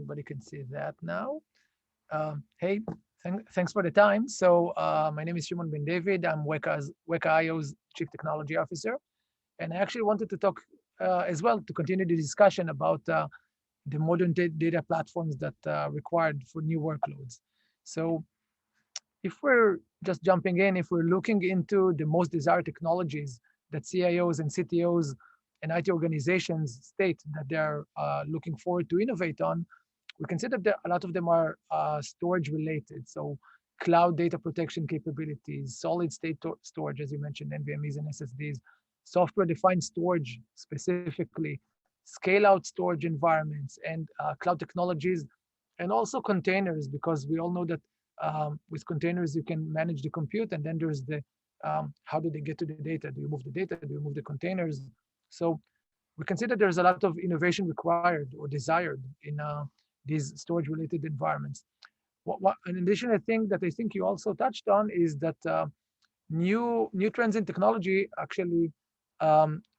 everybody can see that now. Hey, thanks for the time. So my name is Shimon Ben David. I'm WekaIO's Chief Technology Officer. And I actually wanted to talk as well to continue the discussion about the modern data platforms that are required for new workloads. So if we're just jumping in, if we're looking into the most desired technologies that CIOs and CTOs and IT organizations state that they're looking forward to innovate on, we can see that a lot of them are storage related. So cloud data protection capabilities, solid state storage, as you mentioned, NVMEs and SSDs, software-defined storage specifically, scale-out storage environments, and cloud technologies, and also containers, because we all know that with containers, you can manage the compute, and then there's the how do they get to the data? Do you move the data? Do you move the containers? So we can see that there's a lot of innovation required or desired in these storage-related environments. In addition, I think you also touched on is that new trends in technology actually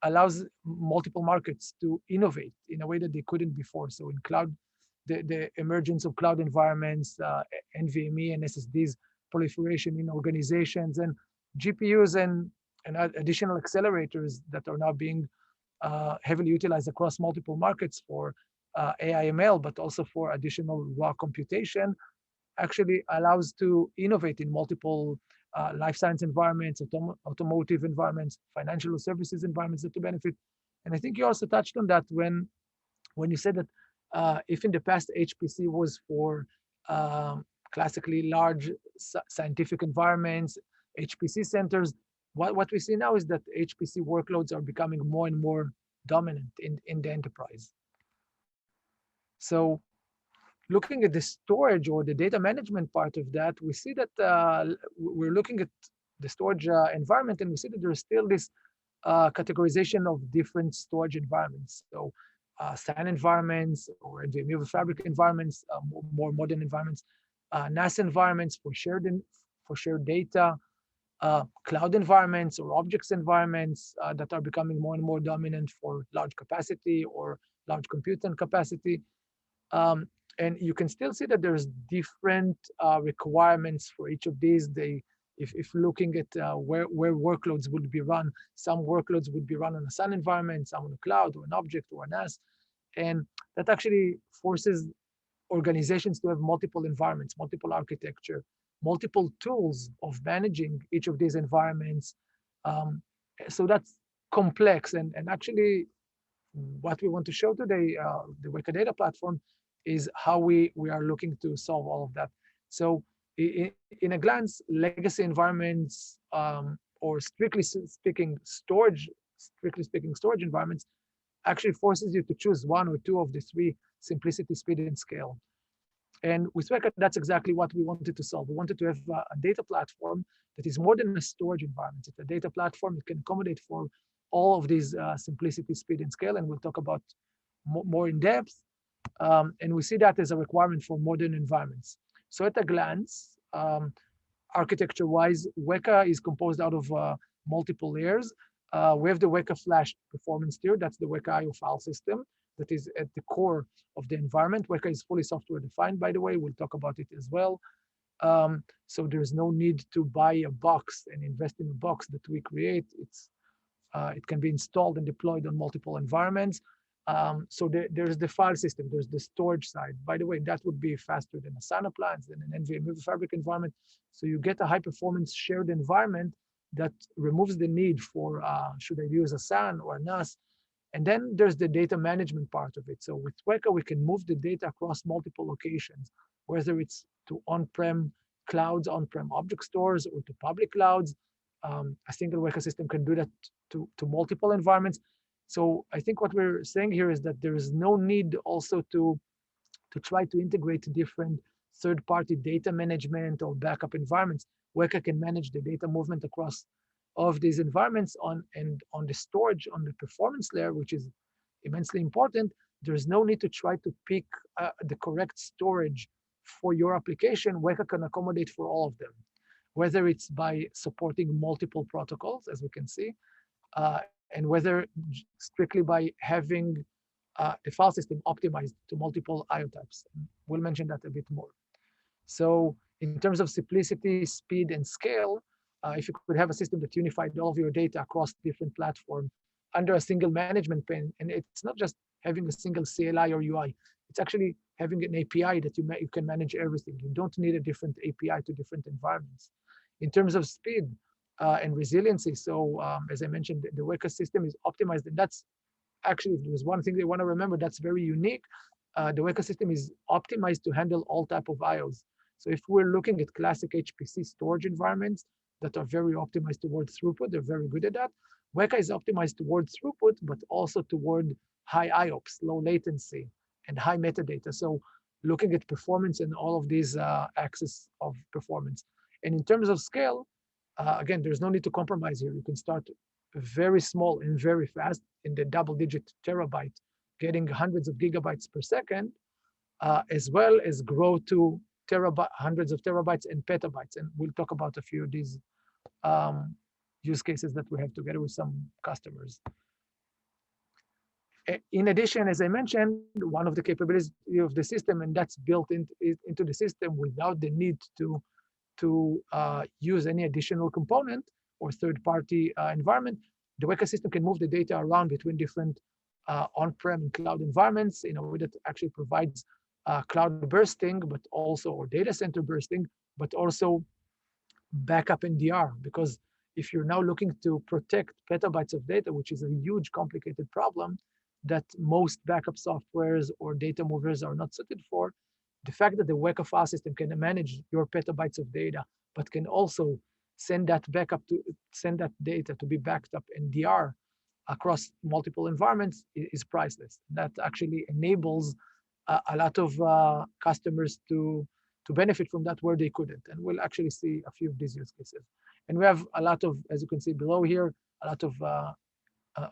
allows multiple markets to innovate in a way that they couldn't before. So in cloud, the emergence of cloud environments, NVMe and SSDs, proliferation in organizations, and GPUs and additional accelerators that are now being heavily utilized across multiple markets for AI ML, but also for additional raw computation, actually allows to innovate in multiple life science environments, automotive environments, financial services environments that to benefit. And I think you also touched on that when you said that if in the past HPC was for classically large scientific environments, HPC centers, what we see now is that HPC workloads are becoming more and more dominant in the enterprise. So looking at the storage or the data management part of that, we see that we're looking at the storage environment, and we see that there's still this categorization of different storage environments. So SAN environments or NVMe over Fabric environments, more modern environments, NAS environments for shared data, cloud environments or objects environments that are becoming more and more dominant for large capacity or large computing capacity. And you can still see that there's different requirements for each of these. If looking at where workloads would be run, some workloads would be run on a SAN environment, some on a cloud or an object or a NAS. And that actually forces organizations to have multiple environments, multiple architecture, multiple tools of managing each of these environments. So that's complex. And actually, what we want to show today, the Weka Data Platform, is how we are looking to solve all of that. So in a glance, legacy environments, or strictly speaking storage environments, actually forces you to choose one or two of the three: simplicity, speed, and scale. And with Weka, that's exactly what we wanted to solve. We wanted to have a data platform that is more than a storage environment. It's a data platform that can accommodate for all of these simplicity, speed, and scale, and we'll talk about more in depth. And we see that as a requirement for modern environments. So at a glance, architecture-wise, Weka is composed out of multiple layers. We have the Weka Flash performance tier. That's the WekaIO file system that is at the core of the environment. Weka is fully software-defined, by the way. We'll talk about it as well. So there's no need to buy a box and invest in a box that we create. It can be installed and deployed on multiple environments. So there's the file system, there's the storage side. By the way, that would be faster than a SAN appliance, than an NVMe over Fabric environment. So you get a high-performance shared environment that removes the need for, should I use a SAN or a NAS? And then there's the data management part of it. So with Weka, we can move the data across multiple locations, whether it's to on-prem clouds, on-prem object stores, or to public clouds. A single Weka system can do that to multiple environments. So I think what we're saying here is that there is no need also to try to integrate different third-party data management or backup environments. Weka can manage the data movement across all of these environments on the storage, on the performance layer, which is immensely important. There's no need to try to pick the correct storage for your application. Weka can accommodate for all of them, whether it's by supporting multiple protocols, as we can see, and whether strictly by having the file system optimized to multiple IO types. We'll mention that a bit more. So in terms of simplicity, speed, and scale, if you could have a system that unified all of your data across different platforms under a single management pane, and it's not just having a single CLI or UI, it's actually having an API that you can manage everything. You don't need a different API to different environments. In terms of speed and resiliency, so as I mentioned, the Weka system is optimized, and that's actually, if there's one thing they want to remember that's very unique, the Weka system is optimized to handle all type of IOs. So if we're looking at classic HPC storage environments that are very optimized toward throughput, they're very good at that. Weka is optimized toward throughput, but also toward high IOPS, low latency, and high metadata. So looking at performance and all of these axes of performance. And in terms of scale, again, there's no need to compromise here. You can start very small and very fast in the double-digit terabyte, getting hundreds of gigabytes per second, as well as grow to hundreds of terabytes and petabytes. And we'll talk about a few of these use cases that we have together with some customers. In addition, as I mentioned, one of the capabilities of the system, and that's built into the system without the need to use any additional component or third-party environment, the Weka system can move the data around between different on-prem and cloud environments in a way that actually provides cloud bursting, but also, or data center bursting, but also backup and DR. Because if you're now looking to protect petabytes of data, which is a huge, complicated problem that most backup softwares or data movers are not suited for, the fact that the Weka file system can manage your petabytes of data, but can also send that data to be backed up in DR across multiple environments is priceless. That actually enables a lot of customers to benefit from that where they couldn't. And we'll actually see a few of these use cases. And we have a lot of, as you can see below here, a lot of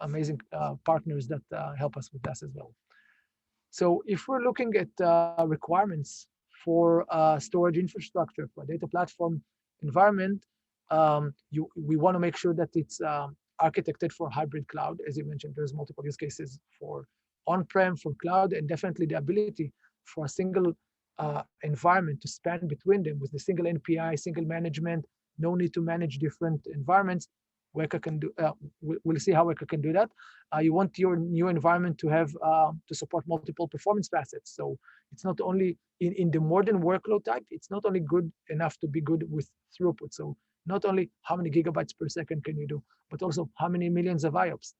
amazing partners that help us with this as well. So if we're looking at requirements for storage infrastructure, for a data platform environment, we want to make sure that it's architected for hybrid cloud. As you mentioned, there's multiple use cases for on-prem, for cloud, and definitely the ability for a single environment to span between them with the single NPI, single management, no need to manage different environments. Weka can do. We'll see how Weka can do that. You want your new environment to have to support multiple performance facets. So it's not only in the modern workload type. It's not only good enough to be good with throughput. So not only how many gigabytes per second can you do, but also how many millions of IOPS,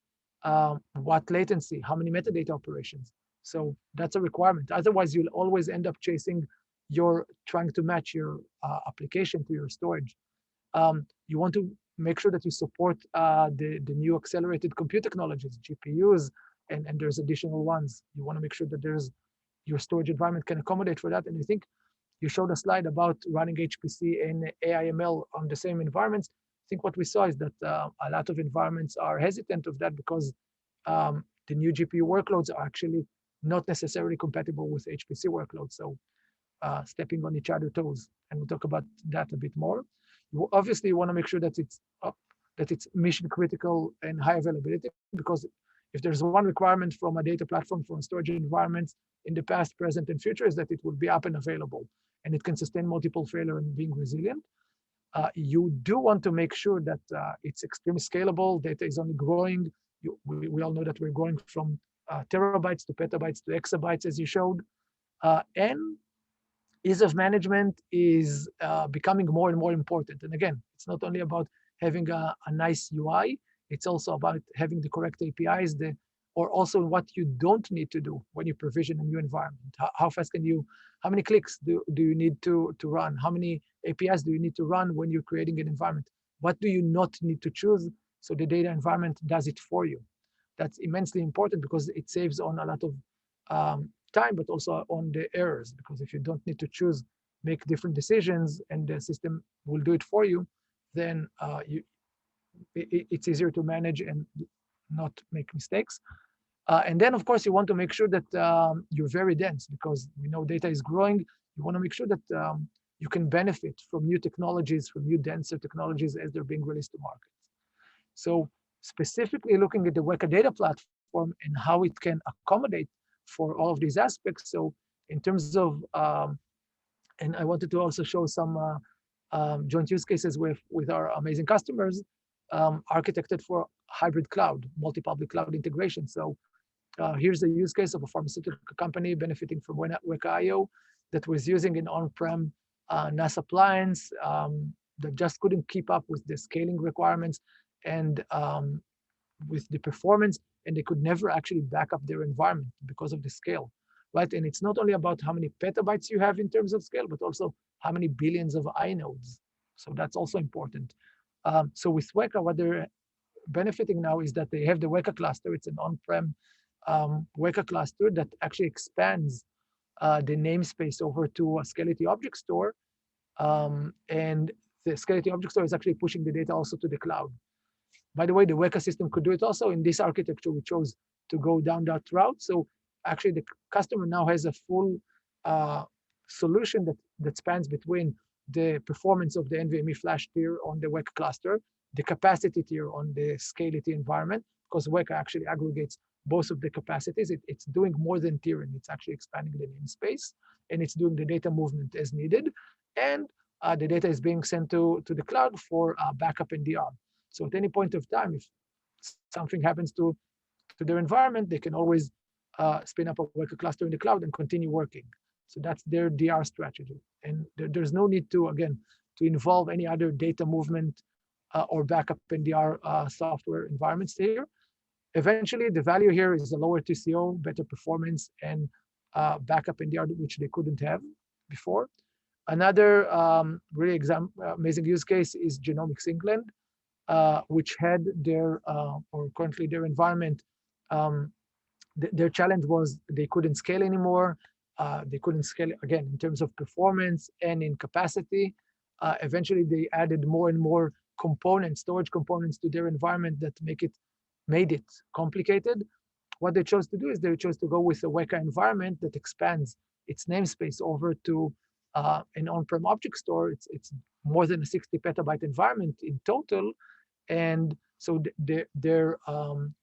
what latency, how many metadata operations. So that's a requirement. Otherwise, you'll always end up trying to match your application to your storage. You want to make sure that you support the new accelerated compute technologies, GPUs, and there's additional ones. You want to make sure that your storage environment can accommodate for that. And I think you showed a slide about running HPC and AI/ML on the same environments. I think what we saw is that a lot of environments are hesitant of that because the new GPU workloads are actually not necessarily compatible with HPC workloads. So stepping on each other's toes. And we'll talk about that a bit more. You obviously want to make sure that it's mission critical and high availability, because if there's one requirement from a data platform for storage environments in the past, present, and future is that it will be up and available, and it can sustain multiple failure and being resilient. You do want to make sure that it's extremely scalable. Data is only growing. We all know that we're going from terabytes to petabytes to exabytes, as you showed. And ease of management is becoming more and more important. And again, it's not only about having a nice UI, it's also about having the correct APIs, or also what you don't need to do when you provision a new environment. How fast how many clicks do you need to run? How many APIs do you need to run when you're creating an environment? What do you not need to choose so the data environment does it for you? That's immensely important because it saves on a lot of time, but also on the errors, because if you don't need to choose, make different decisions, and the system will do it for you, then it's easier to manage and not make mistakes. And then, of course, you want to make sure that you're very dense, because we know data is growing. You want to make sure that you can benefit from new technologies, from new denser technologies as they're being released to market. So specifically looking at the Weka data platform, platform and how it can accommodate for all of these aspects. So in terms of, and I wanted to also show some joint use cases with our amazing customers, architected for hybrid cloud, multi-public cloud integration. So here's a use case of a pharmaceutical company benefiting from WekaIO that was using an on-prem NAS appliance that just couldn't keep up with the scaling requirements and with the performance, and they could never actually back up their environment because of the scale, right? And it's not only about how many petabytes you have in terms of scale, but also how many billions of inodes. So that's also important. So with Weka, what they're benefiting now is that they have the Weka cluster. It's an on-prem Weka cluster that actually expands the namespace over to a Scality object store. And the Scality object store is actually pushing the data also to the cloud. By the way, the Weka system could do it also. In this architecture, we chose to go down that route. So actually, the customer now has a full solution that spans between the performance of the NVMe flash tier on the Weka cluster, the capacity tier on the Scality environment, because Weka actually aggregates both of the capacities. It's doing more than tiering. It's actually expanding the namespace, and it's doing the data movement as needed. And the data is being sent to the cloud for backup and DR. So at any point of time, if something happens to their environment, they can always spin up a Weka cluster in the cloud and continue working. So that's their DR strategy. And there's no need to, again, to involve any other data movement or backup and DR software environments here. Eventually, the value here is a lower TCO, better performance, and backup and DR, which they couldn't have before. Another really amazing use case is Genomics England, which had their, or currently their environment, their challenge was they couldn't scale anymore. They couldn't scale, again, in terms of performance and in capacity. Eventually, they added more and more components, storage components to their environment that made it complicated. What they chose to do is they chose to go with a Weka environment that expands its namespace over to an on-prem object store. It's more than a 60 petabyte environment in total. And so their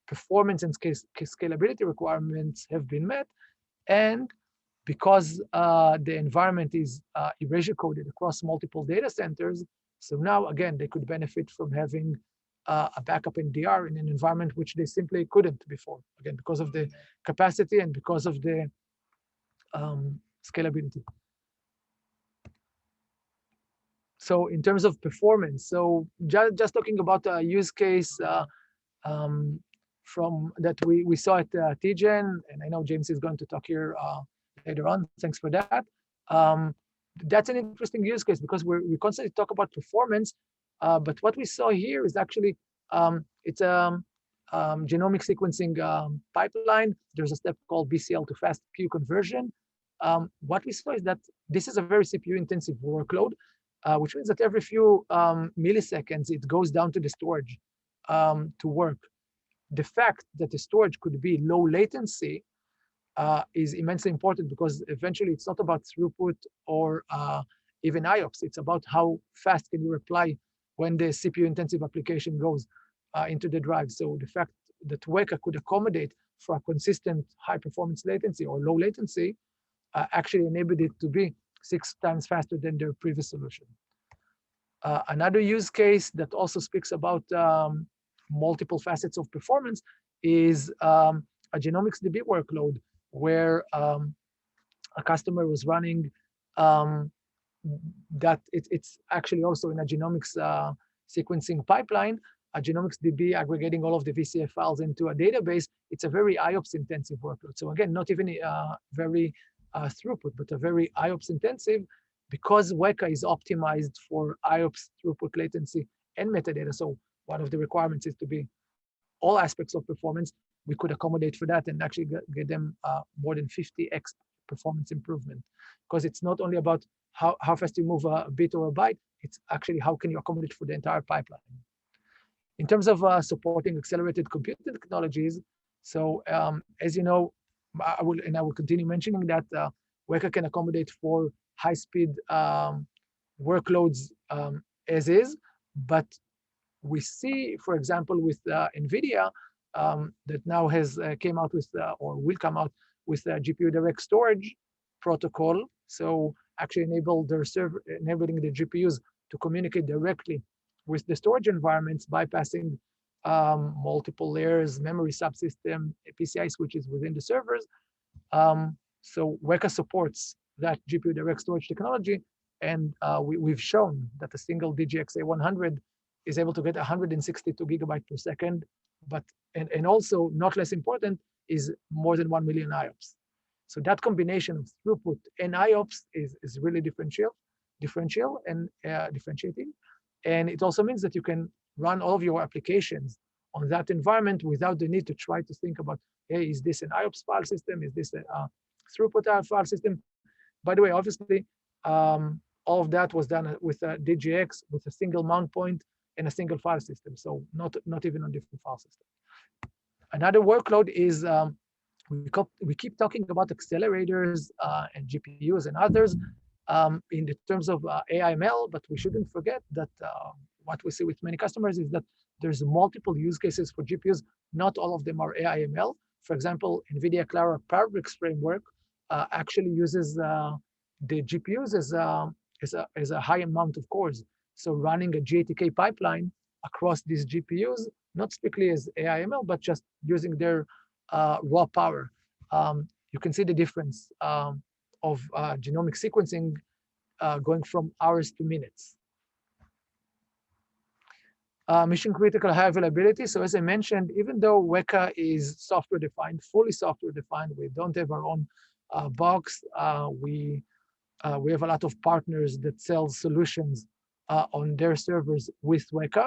performance and scalability requirements have been met. And because the environment is erasure coded across multiple data centers, so now, again, they could benefit from having a backup in DR in an environment which they simply couldn't before, again, because of the capacity and because of the scalability. So in terms of performance, so just talking about a use case from that we saw at TGen, and I know James is going to talk here later on. Thanks for that. That's an interesting use case because we constantly talk about performance, but what we saw here is actually it's a genomic sequencing pipeline. There's a step called BCL to fast Q conversion. What we saw is that this is a very CPU-intensive workload, which means that every few milliseconds, it goes down to the storage to work. The fact that the storage could be low latency is immensely important because eventually it's not about throughput or even IOPS. It's about how fast can you reply when the CPU-intensive application goes into the drive. So the fact that Weka could accommodate for a consistent high-performance latency or low latency actually enabled it to be 6 times faster than their previous solution. Another use case that also speaks about multiple facets of performance is a Genomics DB workload where a customer was running that it's actually also in a genomics sequencing pipeline, a Genomics DB aggregating all of the VCF files into a database. It's a very IOPS intensive workload. So again, not even very throughput, but a very IOPS intensive because Weka is optimized for IOPS, throughput, latency, and metadata. So one of the requirements is to be all aspects of performance. We could accommodate for that and actually get them more than 50x performance improvement. Because it's not only about how fast you move a bit or a byte, it's actually how can you accommodate for the entire pipeline. In terms of supporting accelerated computing technologies, so as you know, I will continue mentioning that Weka can accommodate for high-speed workloads as is, but we see, for example, with NVIDIA, that now has came out with or will come out with GPU direct storage protocol. So actually enabling the GPUs to communicate directly with the storage environments, bypassing multiple layers, memory subsystem, PCI switches within the servers. So Weka supports that GPU direct storage technology, and we've shown that a single DGX A100 is able to get 162 gigabytes per second, but and also not less important is more than 1 million IOPS. So that combination of throughput and IOPS is really differentiating, and it also means that you can run all of your applications on that environment without the need to try to think about, hey, is this an IOPS file system? Is this a throughput file system? By the way, obviously, all of that was done with a DGX with a single mount point and a single file system, so not even on different file systems. Another workload is we keep talking about accelerators and GPUs and others in the terms of AI/ML, but we shouldn't forget that what we see with many customers is that there's multiple use cases for GPUs. Not all of them are AI/ML. For example, NVIDIA Clara Parabricks framework actually uses the GPUs as a high amount of cores. So running a GATK pipeline across these GPUs, not strictly as AI/ML, but just using their raw power. You can see the difference of genomic sequencing going from hours to minutes. Mission critical high availability. So as I mentioned, even though Weka is software defined, fully software defined, we don't have our own box. We have a lot of partners that sell solutions on their servers with Weka.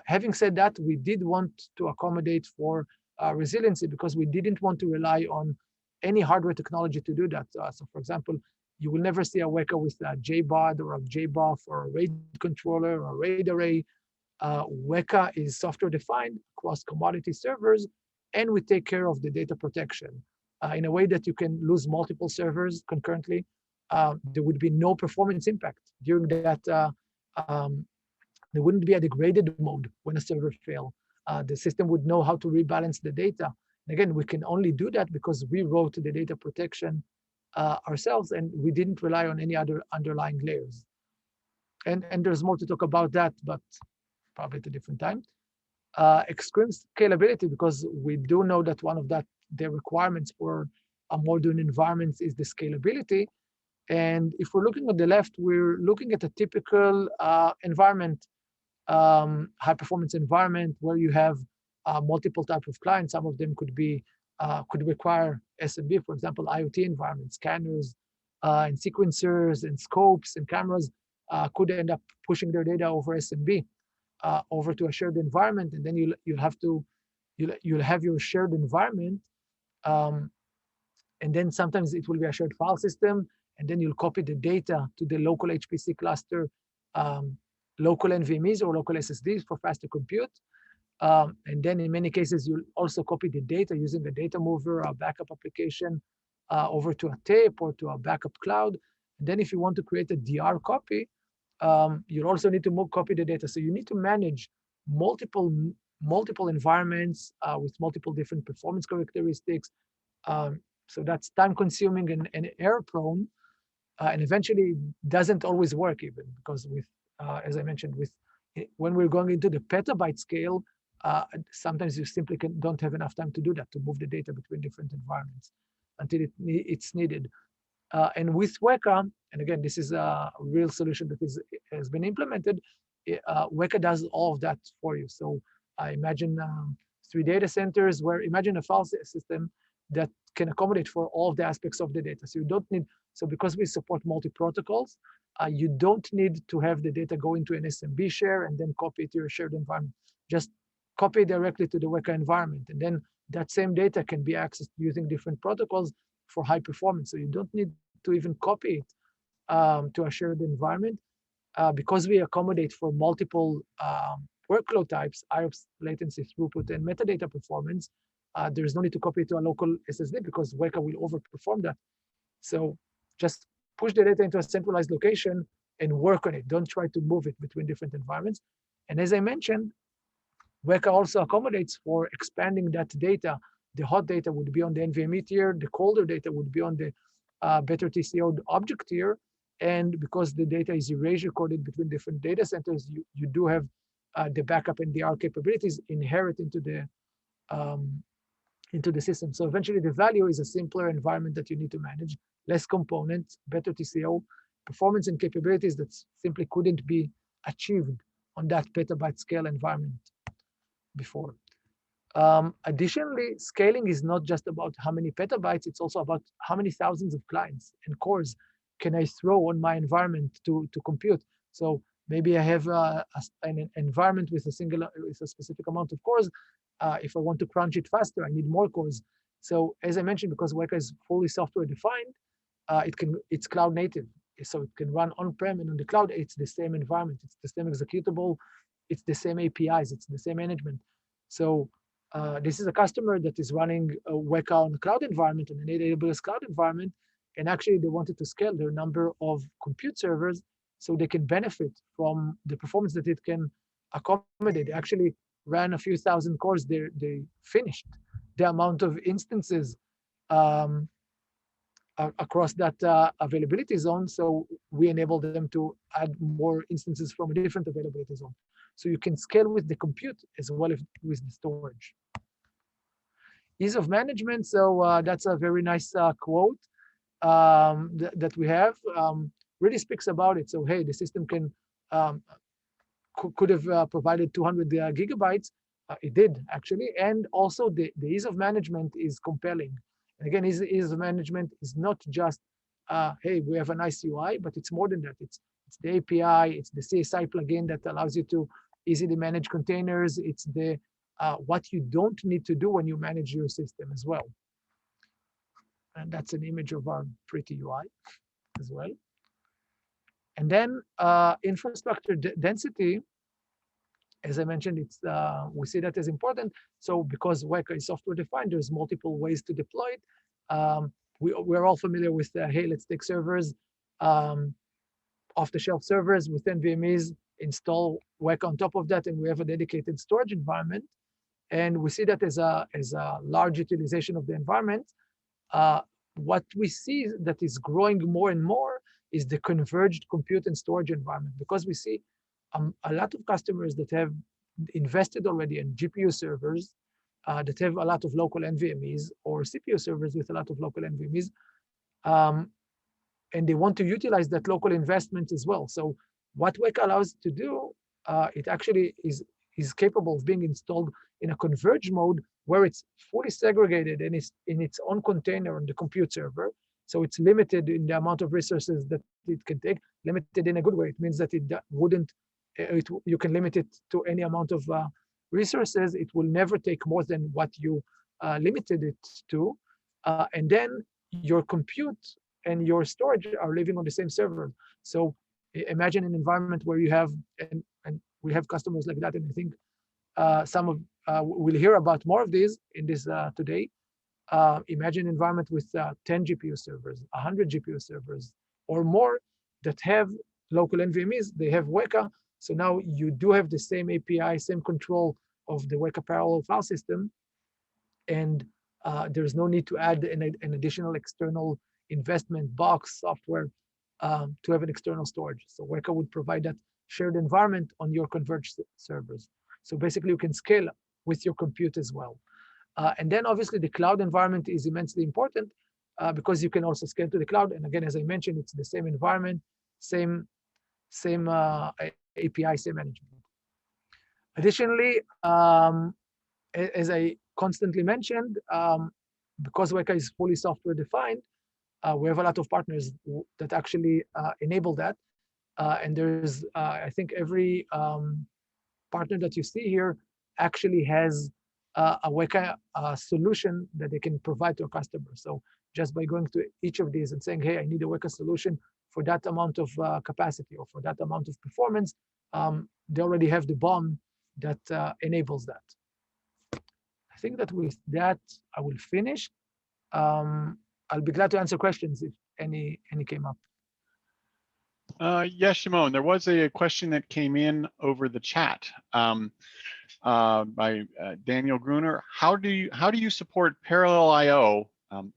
Having said that, we did want to accommodate for resiliency because we didn't want to rely on any hardware technology to do that. So for example, you will never see a Weka with a JBOD or a JBoF or a RAID controller or RAID array. Weka is software defined across commodity servers, and we take care of the data protection in a way that you can lose multiple servers concurrently. There would be no performance impact during that. There wouldn't be a degraded mode when a server fails. The system would know how to rebalance the data. And again, we can only do that because we wrote the data protection ourselves, and we didn't rely on any other underlying layers. And there's more to talk about that, but probably at a different time. Extreme scalability, because we do know that one of the requirements for a modern environment is the scalability. And if we're looking at the left, we're looking at a typical environment, high performance environment where you have multiple types of clients. Some of them could require SMB, for example, IoT environments, scanners, and sequencers, and scopes, and cameras could end up pushing their data over SMB over to a shared environment, and then you'll have your shared environment, and then sometimes it will be a shared file system, and then you'll copy the data to the local HPC cluster, local NVMEs or local SSDs for faster compute. And then in many cases, you'll also copy the data using a data mover, a backup application over to a tape or to a backup cloud. And then if you want to create a DR copy, you'll also need to copy the data. So you need to manage multiple environments with multiple different performance characteristics. So that's time consuming and error prone. And eventually doesn't always work even because with, as I mentioned, when we're going into the petabyte scale, sometimes you simply don't have enough time to do that, to move the data between different environments until it's needed. And with Weka, and again, this is a real solution that has been implemented, Weka does all of that for you. So imagine 3 data centers imagine a file system that can accommodate for all of the aspects of the data. So you don't need, so because we support multi-protocols, you don't need to have the data go into an SMB share and then copy it to your shared environment. Just copy it directly to the Weka environment. And then that same data can be accessed using different protocols for high performance. So you don't need to even copy it to a shared environment because we accommodate for multiple workload types, IOPS, latency, throughput, and metadata performance. There's no need to copy it to a local SSD because Weka will overperform that. So just push the data into a centralized location and work on it. Don't try to move it between different environments. And as I mentioned, Weka also accommodates for expanding that data. The hot data would be on the NVMe tier, the colder data would be on the better TCO object tier. And because the data is erasure coded between different data centers, you do have the backup and DR capabilities inherent into the system. So eventually the value is a simpler environment that you need to manage, less components, better TCO, performance and capabilities that simply couldn't be achieved on that petabyte scale environment before. Additionally, scaling is not just about how many petabytes, it's also about how many thousands of clients and cores can I throw on my environment to compute. So maybe I have an environment with a specific amount of cores. If I want to crunch it faster, I need more cores. So as I mentioned, because Weka is fully software defined, it's cloud native. So it can run on-prem and on the cloud. It's the same environment. It's the same executable. It's the same APIs. It's the same management. So this is a customer that is running a Weka on the cloud environment, on an AWS cloud environment, and actually they wanted to scale their number of compute servers so they can benefit from the performance that it can accommodate. They actually ran a few thousand cores. They finished the amount of instances across that availability zone. So we enable them to add more instances from a different availability zone. So you can scale with the compute as well as with the storage. Ease of management. So that's a very nice quote that we have. Really speaks about it. So hey, the system can could have provided 200 gigabytes. It did actually, and also the ease of management is compelling. And again, ease of management is not just hey, we have a nice UI, but it's more than that. It's the API, it's the CSI plugin that allows you to easily manage containers. It's the what you don't need to do when you manage your system as well. And that's an image of our pretty UI as well. And then infrastructure density, as I mentioned, it's we see that as important. So because Weka is software defined, there's multiple ways to deploy it. We're all familiar with hey, let's take servers, off-the-shelf servers with NVMEs, install Weka on top of that, and we have a dedicated storage environment. And we see that as a large utilization of the environment. What we see that is growing more and more is the converged compute and storage environment, because we see a lot of customers that have invested already in GPU servers that have a lot of local NVMEs, or CPU servers with a lot of local NVMEs, and they want to utilize that local investment as well. So what Weka allows to do, it actually is capable of being installed in a converged mode where it's fully segregated and it's in its own container on the compute server. So it's limited in the amount of resources that it can take, limited in a good way. It means that it wouldn't, you can limit it to any amount of resources. It will never take more than what you limited it to. And then your compute and your storage are living on the same server. So imagine an environment where you have, and we have customers like that, and I think some of we'll hear about more of these in this today. Imagine an environment with 10 GPU servers, 100 GPU servers, or more that have local NVMEs. They have Weka. So now you do have the same API, same control of the Weka parallel file system, and there's no need to add an additional external investment box software to have an external storage. So Weka would provide that shared environment on your converged servers. So basically you can scale with your compute as well. And then obviously the cloud environment is immensely important because you can also scale to the cloud. And again, as I mentioned, it's the same environment, same API, same management. Additionally, as I constantly mentioned, because Weka is fully software defined, we have a lot of partners that actually enable that. And there's, I think every partner that you see here actually has a Weka solution that they can provide to a customer. So just by going to each of these and saying, hey, I need a Weka solution for that amount of capacity or for that amount of performance, they already have the BOM that enables that. I think that with that, I will finish. I'll be glad to answer questions if any came up. Yes, Shimon, there was a question that came in over the chat by Daniel Gruner. How do you support parallel I/O,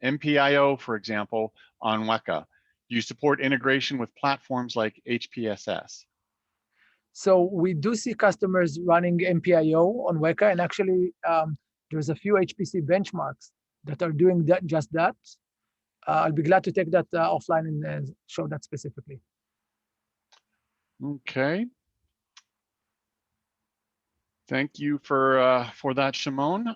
MPIO, for example, on Weka? Do you support integration with platforms like HPSS? So we do see customers running MPIO on Weka, and actually there's a few HPC benchmarks that are doing that, just that. I'll be glad to take that offline and show that specifically. Okay. Thank you for that, Shimon.